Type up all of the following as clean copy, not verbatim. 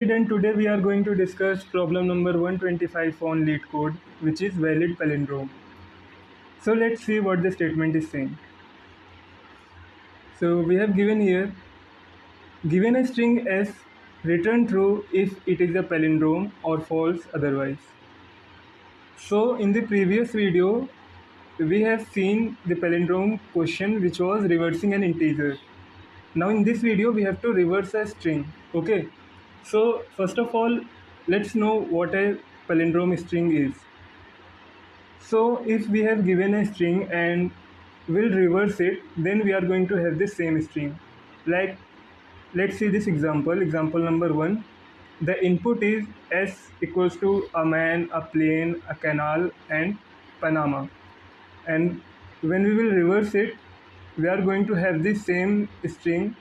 And today we are going to discuss problem number 125 on leetcode, which is valid palindrome. So let's see what the statement is saying. So we have given a string s, return true if it is a palindrome or false otherwise. So in the previous video we have seen the palindrome question, which was reversing an integer. Now in this video we have to reverse a string. Okay, so first of all, let's know what a palindrome string is. So if we have given a string and we'll reverse it, then we are going to have the same string. Like, let's see this example. Example number 1. The input is S equals to a man, a plane, a canal, and Panama. And when we will reverse it, we are going to have the same string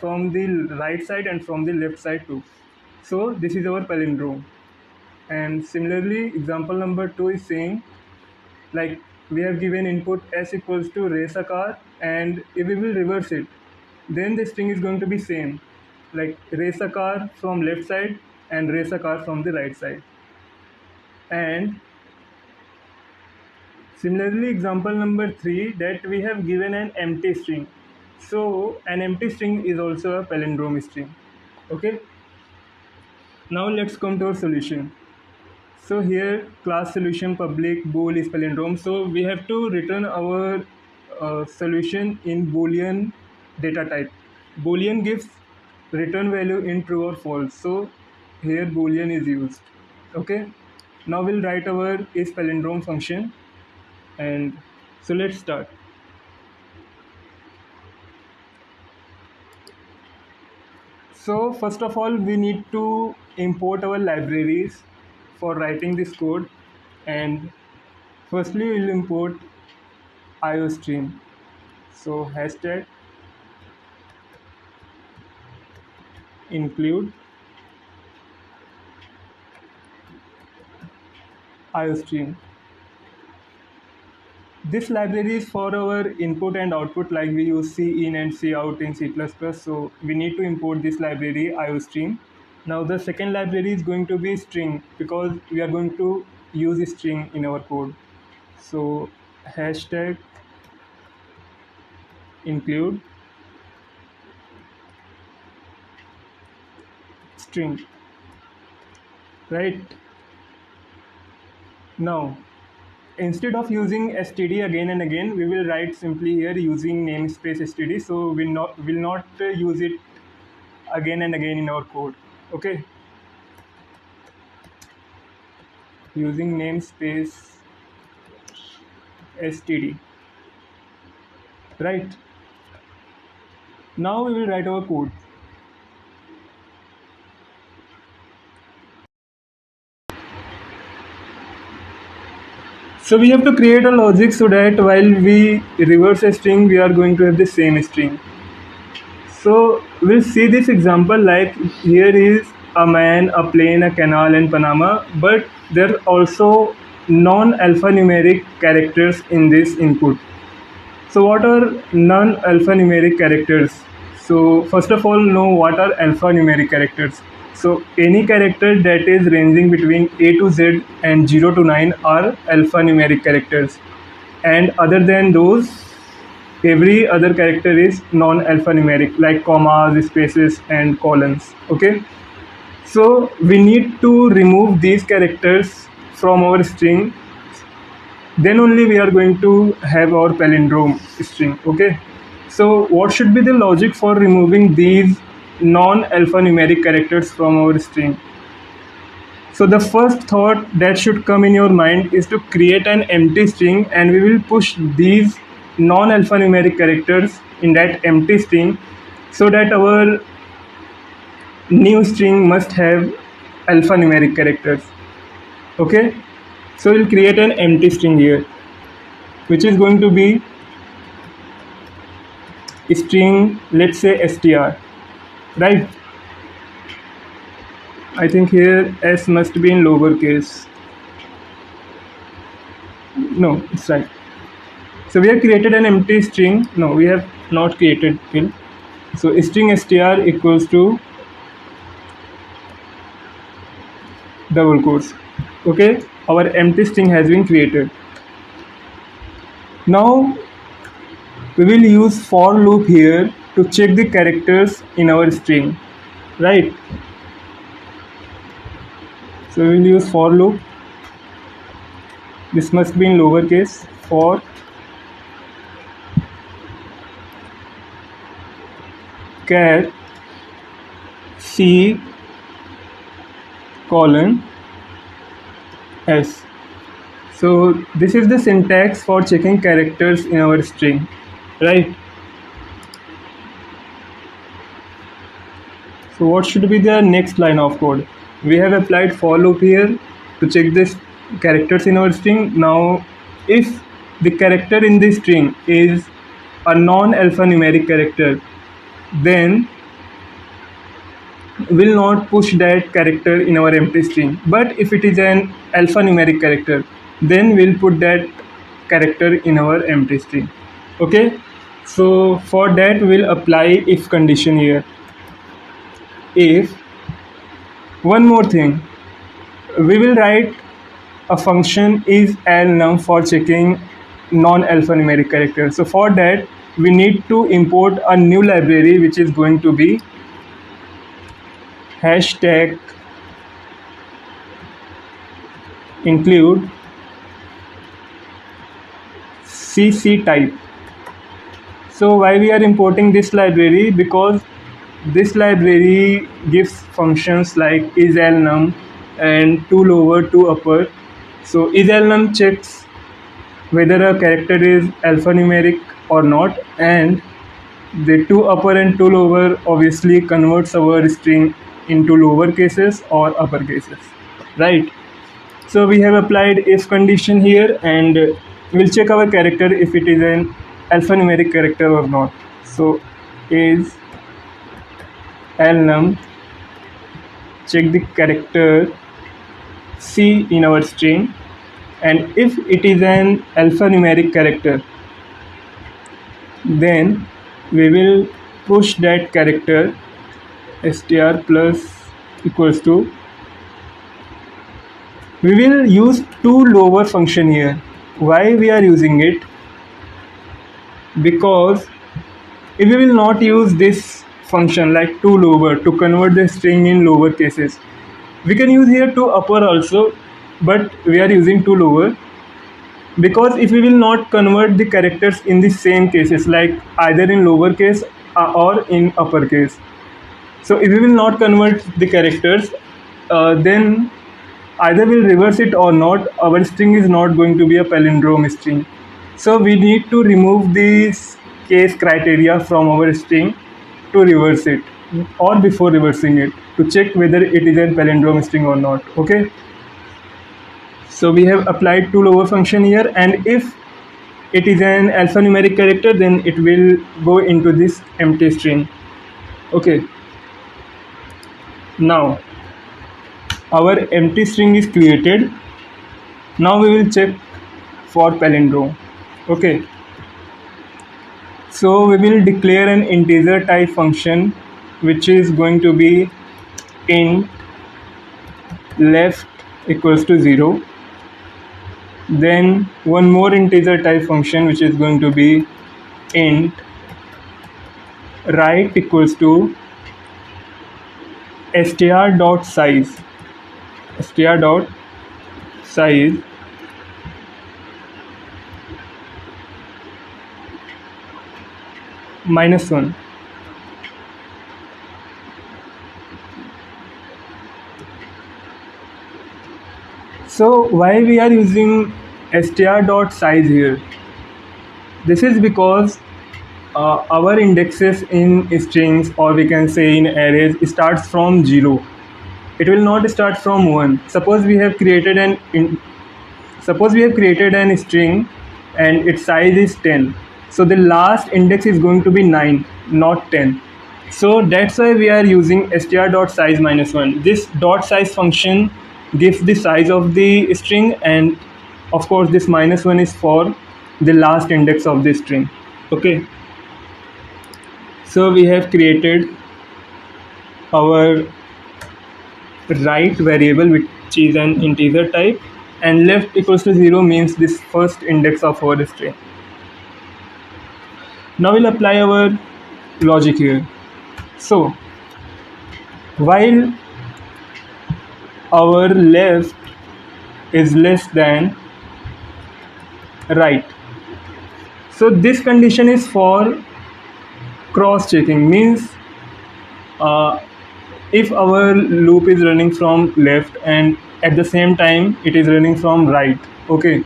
from the right side and from the left side too. So this is our palindrome. And similarly, example number 2 is saying, like, we have given input s equals to race a car, and if we will reverse it, then the string is going to be same, like race a car from left side and race a car from the right side. And similarly, example number 3, that we have given an empty string. So an empty string is also a palindrome string. Okay, now let's come to our solution. So here class solution public bool is palindrome. So we have to return our solution in boolean data type. Boolean gives return value in true or false. So here boolean is used. Okay. Now we'll write our is palindrome function, and so let's start. So first of all, we need to import our libraries for writing this code, and firstly we'll import iostream. So hashtag include iostream. This library is for our input and output, like we use cin and cout in C++. So we need to import this library iostream. Now the second library is going to be string, because we are going to use string in our code. So hashtag include string, right? Now instead of using std again and again, we will write simply here using namespace std. So will not use it again and again in our code. Okay, using namespace std, right? Now we will write our code. So we have to create a logic so that while we reverse a string, we are going to have the same string. So we'll see this example, like here is a man, a plane, a canal, and Panama, but there are also non-alphanumeric characters in this input. So what are non-alphanumeric characters? So first of all, know what are alphanumeric characters. So any character that is ranging between A to Z and 0 to 9 are alphanumeric characters. And other than those, every other character is non-alphanumeric, like commas, spaces, and colons. Okay, so we need to remove these characters from our string, then only we are going to have our palindrome string. Okay, so what should be the logic for removing these non-alphanumeric characters from our string? So the first thought that should come in your mind is to create an empty string, and we will push these non-alphanumeric characters in that empty string, so that our new string must have alphanumeric characters. Okay, so we'll create an empty string here, which is going to be string, let's say str, right? I think here s must be in lowercase. No, it's right. So we have created an empty string. No, we have not created it. So string str equals to double quotes. Okay, our empty string has been created. Now we will use for loop here to check the characters in our string, right? So we will use for loop. This must be in lowercase. For char c colon s. So this is the syntax for checking characters in our string, right? So what should be the next line of code? We have applied for loop here to check this characters in our string. Now if the character in the string is a non-alphanumeric character, then will not push that character in our empty string. But if it is an alphanumeric character, then we'll put that character in our empty string. Okay, so for that we'll apply if condition here. If, one more thing, we will write a function is alnum for checking non-alphanumeric character. So for that we need to import a new library which is going to be hashtag include cc type. So why we are importing this library? Because this library gives functions like isAlnum and toLower, toUpper. So isAlnum checks whether a character is alphanumeric or not, and the toUpper and toLower obviously converts our string into lower cases or upper cases, right? So we have applied if condition here, and we'll check our character if it is an alphanumeric character or not. So is alnum, check the character C in our string, and if it is an alphanumeric character, then we will push that character str plus equals to, we will use toLower function here. Why we are using it? Because if we will not use this function like toLower to convert the string in lower cases, we can use here toUpper also, but we are using toLower because if we will not convert the characters in the same cases, like either in lower case or in upper case. So if we will not convert the characters, then either we'll reverse it or not, our string is not going to be a palindrome string. So we need to remove this case criteria from our string to reverse it, or before reversing it, to check whether it is a palindrome string or not. Okay, so we have applied toLower function here, and if it is an alphanumeric character, then it will go into this empty string. Okay, now our empty string is created. Now we will check for palindrome. Okay, so we will declare an integer type function which is going to be int left equals to 0. Then one more integer type function which is going to be int right equals to str.size -1. So why we are using str.size here? This is because our indexes in strings, or we can say in arrays, starts from 0. It will not start from 1. Suppose we have created an string and its size is 10. So the last index is going to be 9, not 10. So that's why we are using str.size -1. This dot size function gives the size of the string, and of course this -1 is for the last index of the string. Okay, so we have created our right variable which is an integer type, and left equals to 0 means this first index of our string. Now we'll apply our logic here. So while our left is less than right, so this condition is for cross checking, means uh, if our loop is running from left and at the same time it is running from right, okay,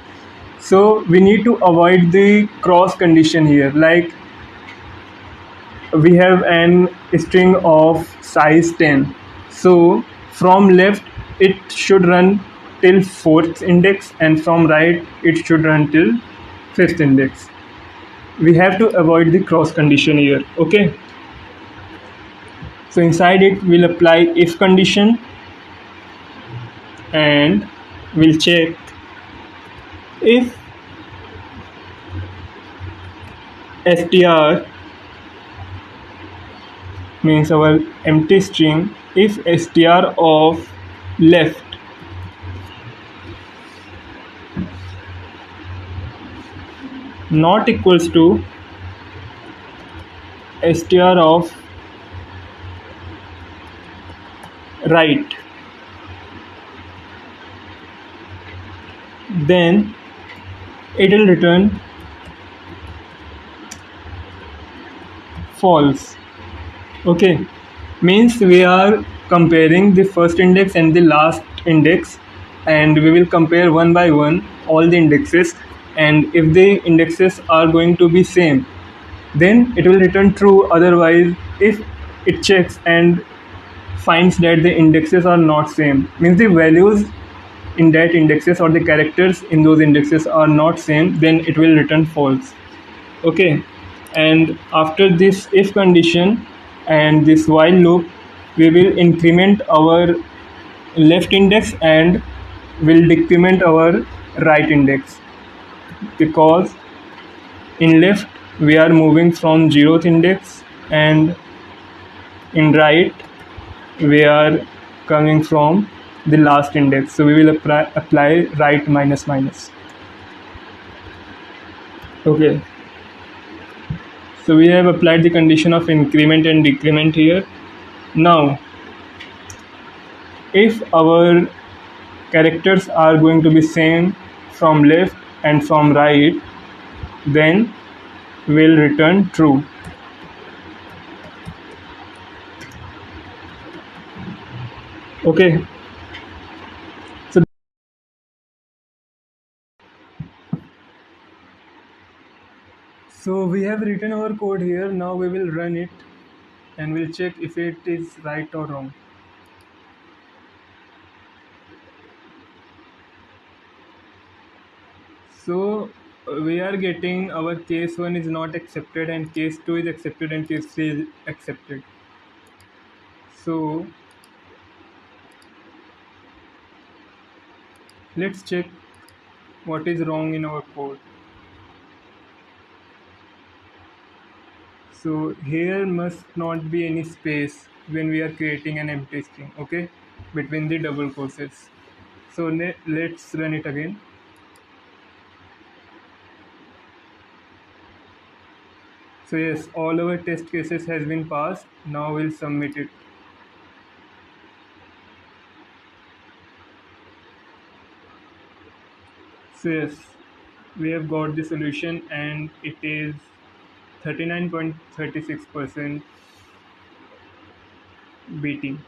so we need to avoid the cross condition here. Like we have an string of size 10, so from left it should run till fourth index and from right it should run till fifth index. We have to avoid the cross condition here, okay. So inside it we'll apply if condition and we'll check if str means our empty string, if str of left not equals to str of right, then it will return false, okay. Means we are comparing the first index and the last index, and we will compare one by one all the indexes, and if the indexes are going to be same then it will return true. Otherwise if it checks and finds that the indexes are not same, means the values in that indexes or the characters in those indexes are not same, then it will return false, okay. And after this if condition and this while loop, we will increment our left index and will decrement our right index, because in left we are moving from 0th index and in right we are coming from the last index, so we will apply right minus minus, okay. So we have applied the condition of increment and decrement here. Now if our characters are going to be same from left and from right, then we'll return true, okay. So we have written our code here. Now we will run it and we'll check if it is right or wrong. So we are getting our case 1 is not accepted and case 2 is accepted and case 3 is accepted. So let's check what is wrong in our code. So here must not be any space when we are creating an empty string, okay, between the double quotes. So let's run it again. So yes, all our test cases has been passed. Now we'll submit it. So yes, we have got the solution and it is 39.36% BT.